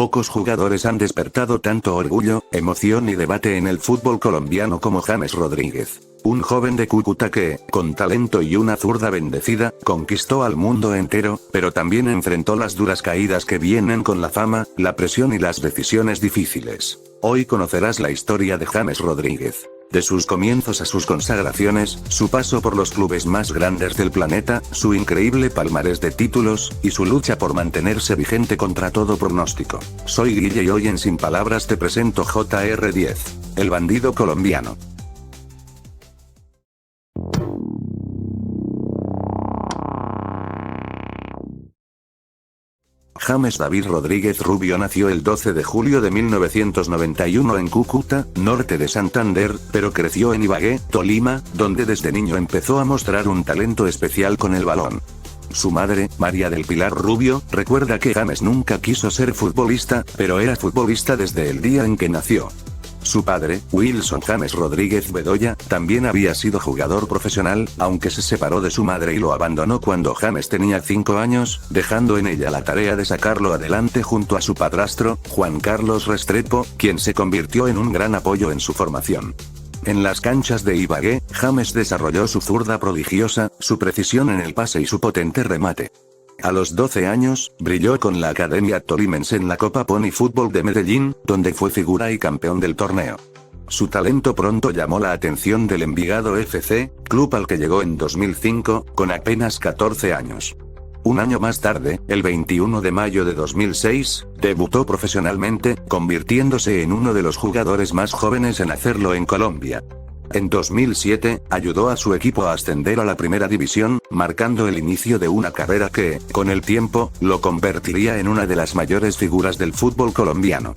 Pocos jugadores han despertado tanto orgullo, emoción y debate en el fútbol colombiano como James Rodríguez. Un joven de Cúcuta que, con talento y una zurda bendecida, conquistó al mundo entero, pero también enfrentó las duras caídas que vienen con la fama, la presión y las decisiones difíciles. Hoy conocerás la historia de James Rodríguez. De sus comienzos a sus consagraciones, su paso por los clubes más grandes del planeta, su increíble palmarés de títulos, y su lucha por mantenerse vigente contra todo pronóstico. Soy Guille y hoy en Sin Palabras te presento JR10, el bandido colombiano. James David Rodríguez Rubio nació el 12 de julio de 1991 en Cúcuta, norte de Santander, pero creció en Ibagué, Tolima, donde desde niño empezó a mostrar un talento especial con el balón. Su madre, María del Pilar Rubio, recuerda que James nunca quiso ser futbolista, pero era futbolista desde el día en que nació. Su padre, Wilson James Rodríguez Bedoya, también había sido jugador profesional, aunque se separó de su madre y lo abandonó cuando James tenía 5 años, dejando en ella la tarea de sacarlo adelante junto a su padrastro, Juan Carlos Restrepo, quien se convirtió en un gran apoyo en su formación. En las canchas de Ibagué, James desarrolló su zurda prodigiosa, su precisión en el pase y su potente remate. A los 12 años, brilló con la Academia Tolimense en la Copa Pony Fútbol de Medellín, donde fue figura y campeón del torneo. Su talento pronto llamó la atención del Envigado FC, club al que llegó en 2005, con apenas 14 años. Un año más tarde, el 21 de mayo de 2006, debutó profesionalmente, convirtiéndose en uno de los jugadores más jóvenes en hacerlo en Colombia. En 2007, ayudó a su equipo a ascender a la primera división, marcando el inicio de una carrera que, con el tiempo, lo convertiría en una de las mayores figuras del fútbol colombiano.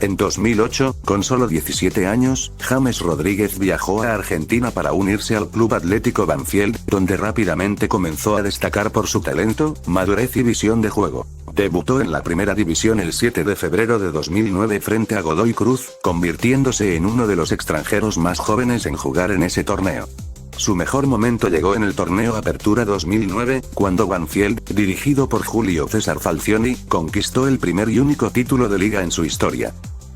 En 2008, con solo 17 años, James Rodríguez viajó a Argentina para unirse al Club Atlético Banfield, donde rápidamente comenzó a destacar por su talento, madurez y visión de juego. Debutó en la primera división el 7 de febrero de 2009 frente a Godoy Cruz, convirtiéndose en uno de los extranjeros más jóvenes en jugar en ese torneo. Su mejor momento llegó en el torneo Apertura 2009, cuando Banfield, dirigido por Julio César Falcioni, conquistó el primer y único título de liga en su historia.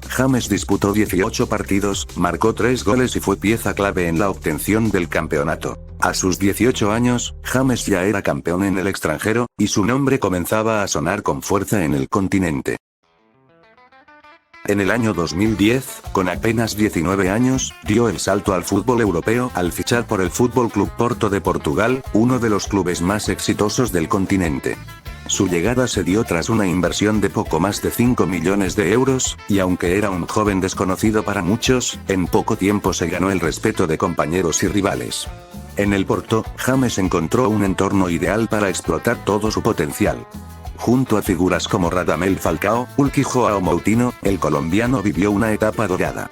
James disputó 18 partidos, marcó 3 goles y fue pieza clave en la obtención del campeonato. A sus 18 años, James ya era campeón en el extranjero, y su nombre comenzaba a sonar con fuerza en el continente. En el año 2010, con apenas 19 años, dio el salto al fútbol europeo al fichar por el Fútbol Club Porto de Portugal, uno de los clubes más exitosos del continente. Su llegada se dio tras una inversión de poco más de 5 millones de euros, y aunque era un joven desconocido para muchos, en poco tiempo se ganó el respeto de compañeros y rivales. En el Porto, James encontró un entorno ideal para explotar todo su potencial. Junto a figuras como Radamel Falcao, Hulk Joao Moutinho, el colombiano vivió una etapa dorada.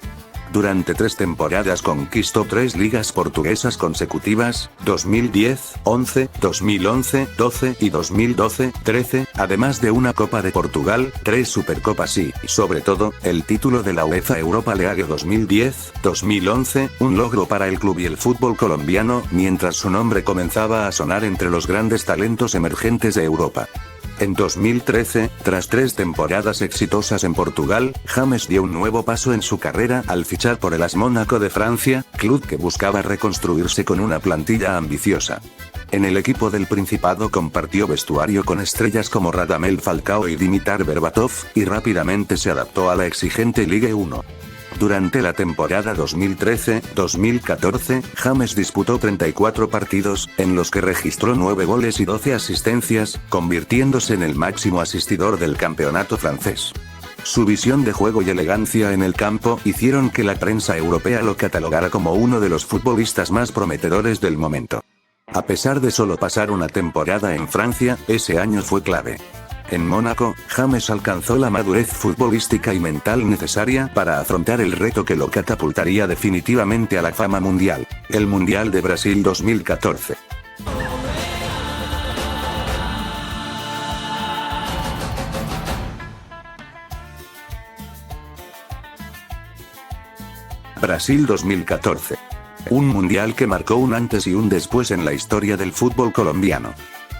Durante 3 temporadas conquistó 3 ligas portuguesas consecutivas, 2010, 11, 2011, 12 y 2012, 13, además de una Copa de Portugal, 3 Supercopas y, sobre todo, el título de la UEFA Europa League 2010, 2011, un logro para el club y el fútbol colombiano, mientras su nombre comenzaba a sonar entre los grandes talentos emergentes de Europa. En 2013, tras 3 temporadas exitosas en Portugal, James dio un nuevo paso en su carrera al fichar por el AS Mónaco de Francia, club que buscaba reconstruirse con una plantilla ambiciosa. En el equipo del Principado compartió vestuario con estrellas como Radamel Falcao y Dimitar Berbatov, y rápidamente se adaptó a la exigente Ligue 1. Durante la temporada 2013-2014, James disputó 34 partidos, en los que registró 9 goles y 12 asistencias, convirtiéndose en el máximo asistidor del campeonato francés. Su visión de juego y elegancia en el campo hicieron que la prensa europea lo catalogara como uno de los futbolistas más prometedores del momento. A pesar de solo pasar una temporada en Francia, ese año fue clave. En Mónaco, James alcanzó la madurez futbolística y mental necesaria para afrontar el reto que lo catapultaría definitivamente a la fama mundial, el Mundial de Brasil 2014. Brasil 2014. Un mundial que marcó un antes y un después en la historia del fútbol colombiano.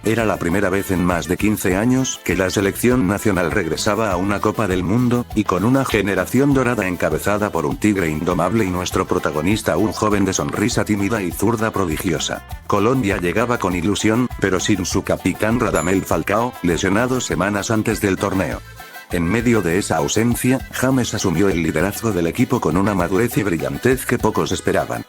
Era la primera vez en más de 15 años que la selección nacional regresaba a una Copa del Mundo, y con una generación dorada encabezada por un tigre indomable y nuestro protagonista un joven de sonrisa tímida y zurda prodigiosa. Colombia llegaba con ilusión, pero sin su capitán Radamel Falcao, lesionado semanas antes del torneo. En medio de esa ausencia, James asumió el liderazgo del equipo con una madurez y brillantez que pocos esperaban.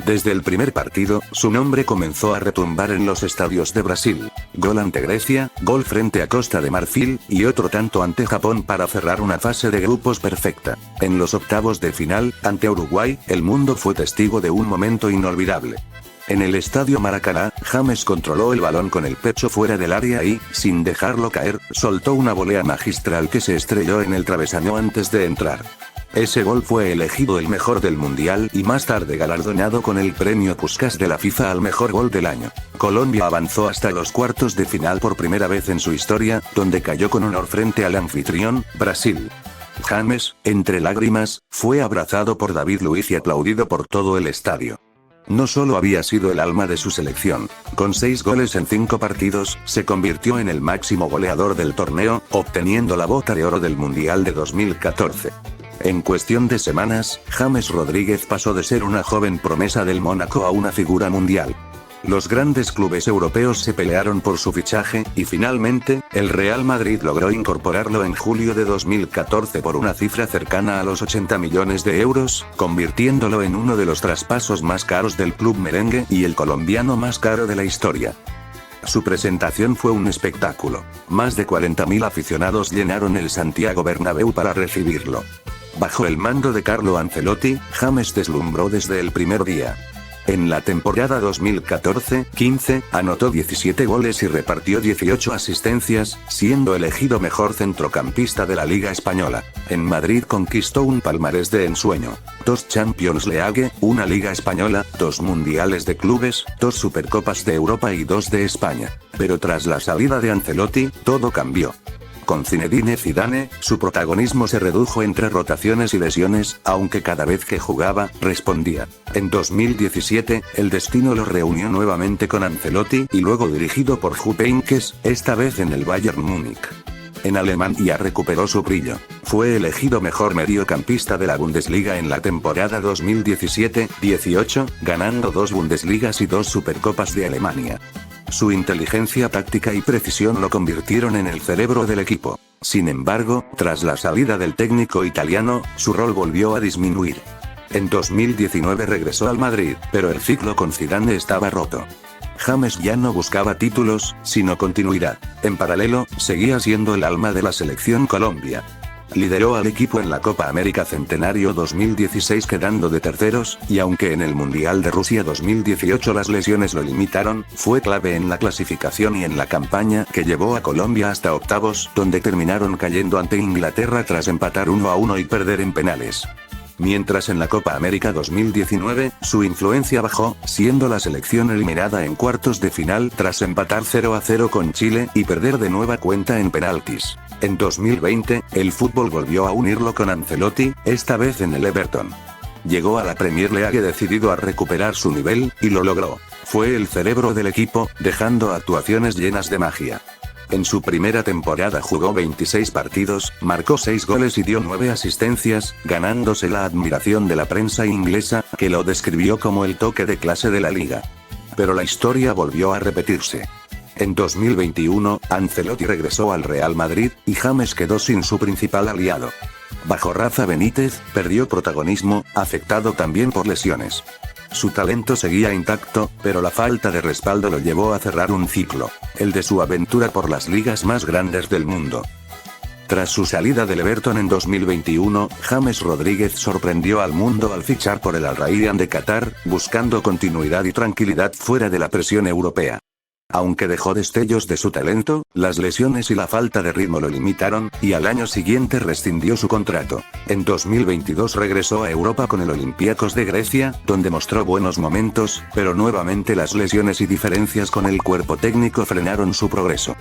Desde el primer partido, su nombre comenzó a retumbar en los estadios de Brasil. Gol ante Grecia, gol frente a Costa de Marfil, y otro tanto ante Japón para cerrar una fase de grupos perfecta. En los octavos de final, ante Uruguay, el mundo fue testigo de un momento inolvidable. En el estadio Maracaná, James controló el balón con el pecho fuera del área y, sin dejarlo caer, soltó una volea magistral que se estrelló en el travesaño antes de entrar. Ese gol fue elegido el mejor del mundial y más tarde galardonado con el premio Puskás de la FIFA al mejor gol del año. Colombia avanzó hasta los cuartos de final por primera vez en su historia, donde cayó con honor frente al anfitrión, Brasil. James, entre lágrimas, fue abrazado por David Luiz y aplaudido por todo el estadio. No solo había sido el alma de su selección, con 6 goles en 5 partidos, se convirtió en el máximo goleador del torneo, obteniendo la bota de oro del Mundial de 2014. En cuestión de semanas, James Rodríguez pasó de ser una joven promesa del Mónaco a una figura mundial. Los grandes clubes europeos se pelearon por su fichaje, y finalmente, el Real Madrid logró incorporarlo en julio de 2014 por una cifra cercana a los 80 millones de euros, convirtiéndolo en uno de los traspasos más caros del club merengue y el colombiano más caro de la historia. Su presentación fue un espectáculo. Más de 40.000 aficionados llenaron el Santiago Bernabéu para recibirlo. Bajo el mando de Carlo Ancelotti, James deslumbró desde el primer día. En la temporada 2014-15, anotó 17 goles y repartió 18 asistencias, siendo elegido mejor centrocampista de la Liga Española. En Madrid conquistó un palmarés de ensueño: 2 Champions League, una Liga Española, 2 Mundiales de Clubes, 2 Supercopas de Europa y 2 de España. Pero tras la salida de Ancelotti, todo cambió. Con Zinedine Zidane, su protagonismo se redujo entre rotaciones y lesiones, aunque cada vez que jugaba, respondía. En 2017, el destino lo reunió nuevamente con Ancelotti y luego dirigido por Jupp Heynckes, esta vez en el Bayern Múnich. En Alemania recuperó su brillo. Fue elegido mejor mediocampista de la Bundesliga en la temporada 2017-18, ganando 2 Bundesligas y 2 Supercopas de Alemania. Su inteligencia táctica y precisión lo convirtieron en el cerebro del equipo. Sin embargo, tras la salida del técnico italiano, su rol volvió a disminuir. En 2019 regresó al Madrid, pero el ciclo con Zidane estaba roto. James ya no buscaba títulos, sino continuidad. En paralelo, seguía siendo el alma de la selección Colombia. Lideró al equipo en la Copa América Centenario 2016 quedando de terceros, y aunque en el Mundial de Rusia 2018 las lesiones lo limitaron, fue clave en la clasificación y en la campaña que llevó a Colombia hasta octavos, donde terminaron cayendo ante Inglaterra tras empatar 1-1 y perder en penales. Mientras en la Copa América 2019, su influencia bajó, siendo la selección eliminada en cuartos de final tras empatar 0-0 con Chile y perder de nueva cuenta en penaltis. En 2020, el fútbol volvió a unirlo con Ancelotti, esta vez en el Everton. Llegó a la Premier League decidido a recuperar su nivel, y lo logró. Fue el cerebro del equipo, dejando actuaciones llenas de magia. En su primera temporada jugó 26 partidos, marcó 6 goles y dio 9 asistencias, ganándose la admiración de la prensa inglesa, que lo describió como el toque de clase de la liga. Pero la historia volvió a repetirse. En 2021, Ancelotti regresó al Real Madrid, y James quedó sin su principal aliado. Bajo Rafa Benítez, perdió protagonismo, afectado también por lesiones. Su talento seguía intacto, pero la falta de respaldo lo llevó a cerrar un ciclo, el de su aventura por las ligas más grandes del mundo. Tras su salida del Everton en 2021, James Rodríguez sorprendió al mundo al fichar por el Al Rayyan de Qatar, buscando continuidad y tranquilidad fuera de la presión europea. Aunque dejó destellos de su talento, las lesiones y la falta de ritmo lo limitaron, y al año siguiente rescindió su contrato. En 2022 regresó a Europa con el Olympiacos de Grecia, donde mostró buenos momentos, pero nuevamente las lesiones y diferencias con el cuerpo técnico frenaron su progreso.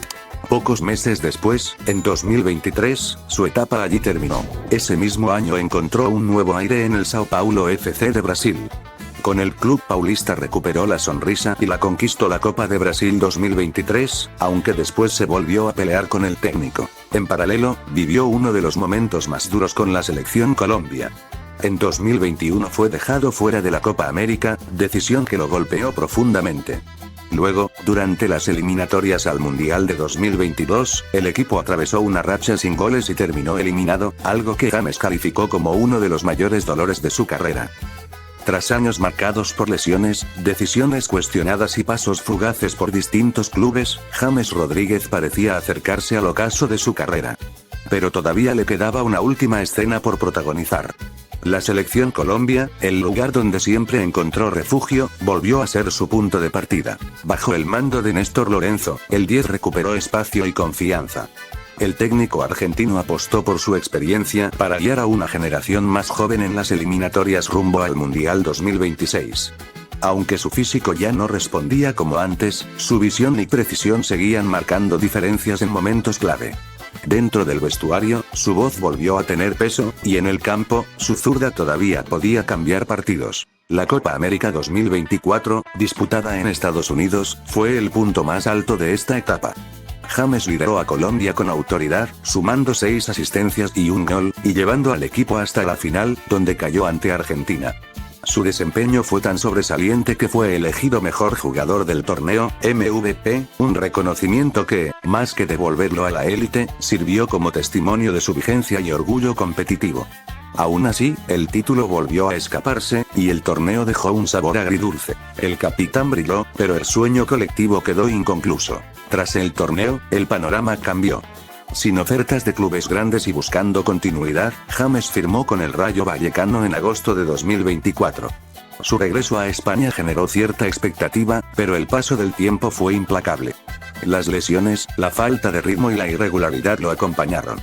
Pocos meses después, en 2023, su etapa allí terminó. Ese mismo año encontró un nuevo aire en el São Paulo FC de Brasil. Con el club paulista recuperó la sonrisa y la conquistó la Copa de Brasil 2023, aunque después se volvió a pelear con el técnico. En paralelo, vivió uno de los momentos más duros con la selección Colombia. En 2021 fue dejado fuera de la Copa América, decisión que lo golpeó profundamente. Luego, durante las eliminatorias al Mundial de 2022, el equipo atravesó una racha sin goles y terminó eliminado, algo que James calificó como uno de los mayores dolores de su carrera. Tras años marcados por lesiones, decisiones cuestionadas y pasos fugaces por distintos clubes, James Rodríguez parecía acercarse al ocaso de su carrera. Pero todavía le quedaba una última escena por protagonizar. La selección Colombia, el lugar donde siempre encontró refugio, volvió a ser su punto de partida. Bajo el mando de Néstor Lorenzo, el 10 recuperó espacio y confianza. El técnico argentino apostó por su experiencia para guiar a una generación más joven en las eliminatorias rumbo al Mundial 2026. Aunque su físico ya no respondía como antes, su visión y precisión seguían marcando diferencias en momentos clave. Dentro del vestuario, su voz volvió a tener peso, y en el campo, su zurda todavía podía cambiar partidos. La Copa América 2024, disputada en Estados Unidos, fue el punto más alto de esta etapa. James lideró a Colombia con autoridad, sumando 6 asistencias y un gol, y llevando al equipo hasta la final, donde cayó ante Argentina. Su desempeño fue tan sobresaliente que fue elegido mejor jugador del torneo, MVP, un reconocimiento que, más que devolverlo a la élite, sirvió como testimonio de su vigencia y orgullo competitivo. Aún así, el título volvió a escaparse, y el torneo dejó un sabor agridulce. El capitán brilló, pero el sueño colectivo quedó inconcluso. Tras el torneo, el panorama cambió. Sin ofertas de clubes grandes y buscando continuidad, James firmó con el Rayo Vallecano en agosto de 2024. Su regreso a España generó cierta expectativa, pero el paso del tiempo fue implacable. Las lesiones, la falta de ritmo y la irregularidad lo acompañaron.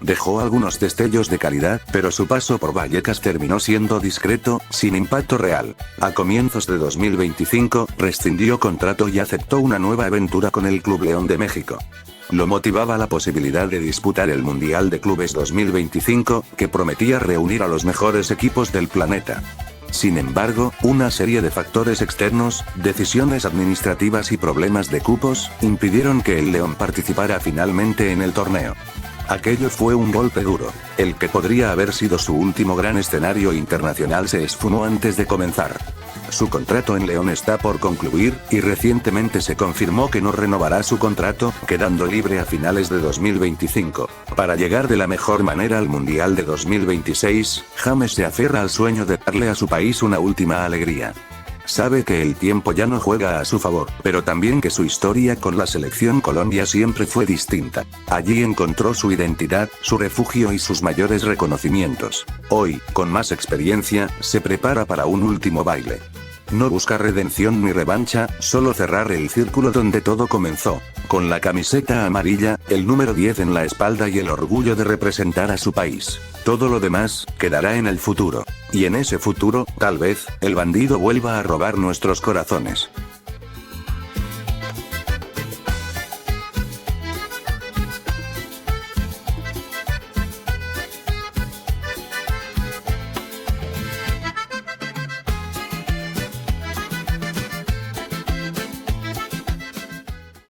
Dejó algunos destellos de calidad, pero su paso por Vallecas terminó siendo discreto, sin impacto real. A comienzos de 2025, rescindió contrato y aceptó una nueva aventura con el Club León de México. Lo motivaba la posibilidad de disputar el Mundial de Clubes 2025, que prometía reunir a los mejores equipos del planeta. Sin embargo, una serie de factores externos, decisiones administrativas y problemas de cupos, impidieron que el León participara finalmente en el torneo. Aquello fue un golpe duro. El que podría haber sido su último gran escenario internacional se esfumó antes de comenzar. Su contrato en León está por concluir, y recientemente se confirmó que no renovará su contrato, quedando libre a finales de 2025. Para llegar de la mejor manera al Mundial de 2026, James se aferra al sueño de darle a su país una última alegría. Sabe que el tiempo ya no juega a su favor, pero también que su historia con la selección Colombia siempre fue distinta. Allí encontró su identidad, su refugio y sus mayores reconocimientos. Hoy, con más experiencia, se prepara para un último baile. No busca redención ni revancha, solo cerrar el círculo donde todo comenzó. Con la camiseta amarilla, el número 10 en la espalda y el orgullo de representar a su país. Todo lo demás, quedará en el futuro. Y en ese futuro, tal vez, el bandido vuelva a robar nuestros corazones.